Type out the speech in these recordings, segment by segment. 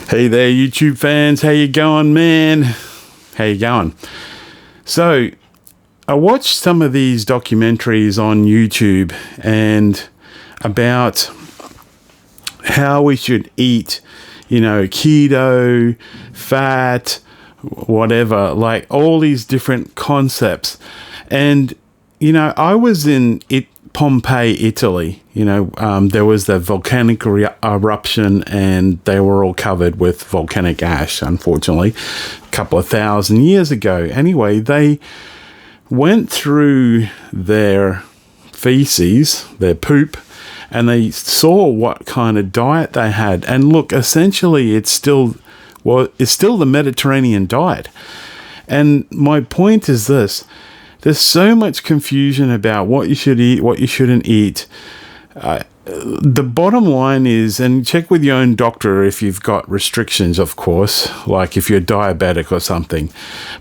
Hey there, YouTube fans. How you going, man? How you going? So, I watched some of these documentaries on YouTube and about how we should eat, keto, fat, whatever, like all these different concepts. And, I was in Pompeii, Italy. There was the volcanic eruption and they were all covered with volcanic ash, unfortunately, a couple of thousand years ago. Anyway, they went through their feces, their poop, and they saw what kind of diet they had. And look, essentially, it's still the Mediterranean diet. And my point is this. There's so much confusion about what you should eat, what you shouldn't eat. The bottom line is, and check with your own doctor if you've got restrictions, of course, like if you're diabetic or something.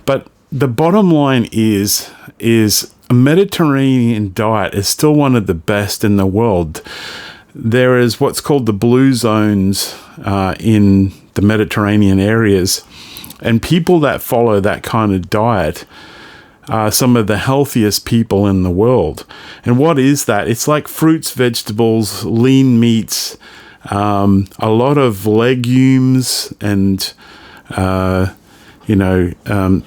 But the bottom line is a Mediterranean diet is still one of the best in the world. There is what's called the blue zones in the Mediterranean areas, and people that follow that kind of diet are some of the healthiest people in the world. And what is that? It's like fruits, vegetables, lean meats, a lot of legumes, and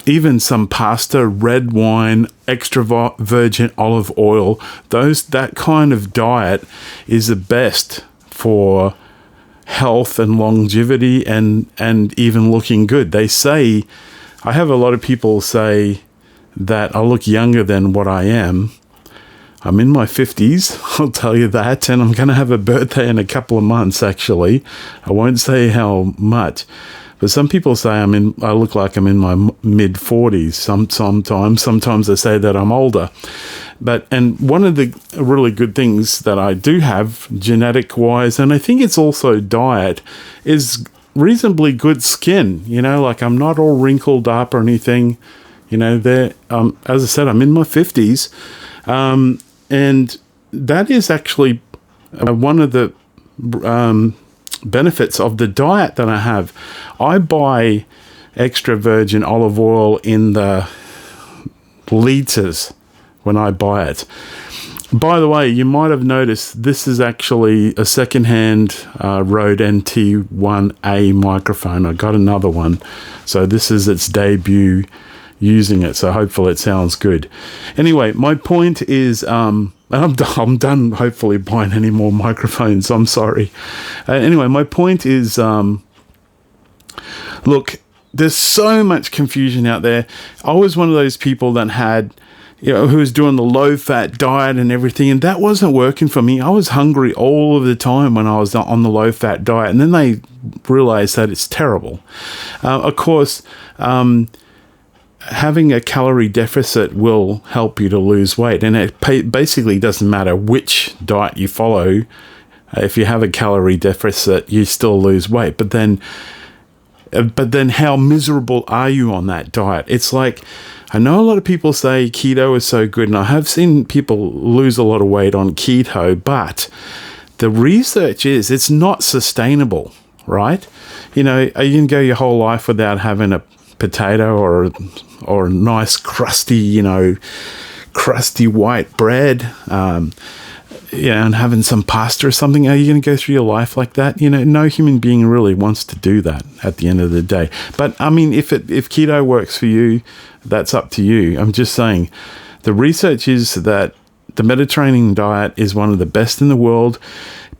even some pasta, red wine, extra virgin olive oil. That kind of diet is the best for health and longevity and even looking good. They say, I have a lot of people say that I look younger than what I am. I'm in my 50s, I'll tell you that, and I'm going to have a birthday in a couple of months, actually. I won't say how much, but some people say I look like I'm in my mid-40s sometimes. Sometimes they say that I'm older. And one of the really good things that I do have, genetic-wise, and I think it's also diet, is reasonably good skin. Like I'm not all wrinkled up or anything. As I said, I'm in my 50s. And that is actually one of the benefits of the diet that I have. I buy extra virgin olive oil in the liters when I buy it. By the way, you might have noticed this is actually a secondhand Rode NT1A microphone. I got another one. So this is its debut using it, so hopefully it sounds good. Anyway, my point is, I'm done hopefully buying any more microphones. I'm sorry. Anyway, my point is, look, there's so much confusion out there. I was one of those people that had, who was doing the low-fat diet and everything, and that wasn't working for me. I was hungry all of the time when I was on the low-fat diet, and then they realized that it's terrible. Of course, having a calorie deficit will help you to lose weight, and it basically doesn't matter which diet you follow. If you have a calorie deficit, you still lose weight. But then how miserable are you on that diet? It's like, I know a lot of people say keto is so good, and I have seen people lose a lot of weight on keto, but the research is it's not sustainable, right? You can go your whole life without having a potato or nice crusty white bread, and having some pasta or something. Are you going to go through your life like that? No human being really wants to do that at the end of the day. But I mean, if keto works for you, that's up to you. I'm just saying, the research is that the Mediterranean diet is one of the best in the world.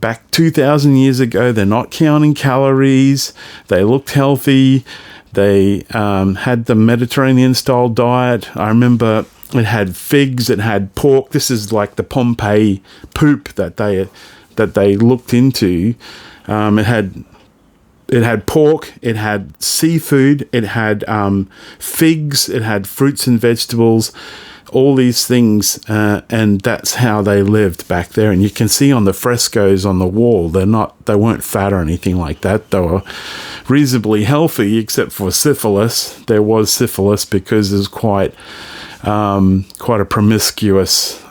Back 2,000 years ago, they're not counting calories. They looked healthy. They had the Mediterranean-style diet. I remember it had figs, it had pork. This is like the Pompeii poop that they looked into. It had pork, it had seafood, it had figs, it had fruits and vegetables, all these things, and that's how they lived back there. And you can see on the frescoes on the wall, they weren't fat or anything like that. They were reasonably healthy, except for syphilis. There was syphilis because it was quite quite a promiscuous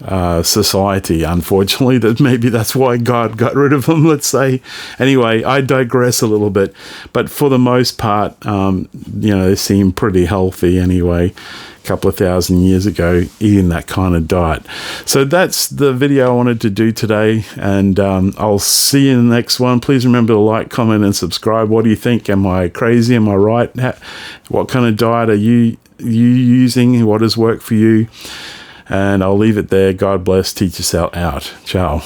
society, unfortunately. That maybe that's why God got rid of them, let's say. Anyway, I digress a little bit, but for the most part, they seem pretty healthy anyway, a couple of thousand years ago, eating that kind of diet. So that's the video I wanted to do today, and I'll see you in the next one. Please remember to like, comment, and subscribe. What do you think? Am I crazy? Am I right? What kind of diet are you using? What has worked for you? And I'll leave it there. God bless. Teach yourself out. Ciao.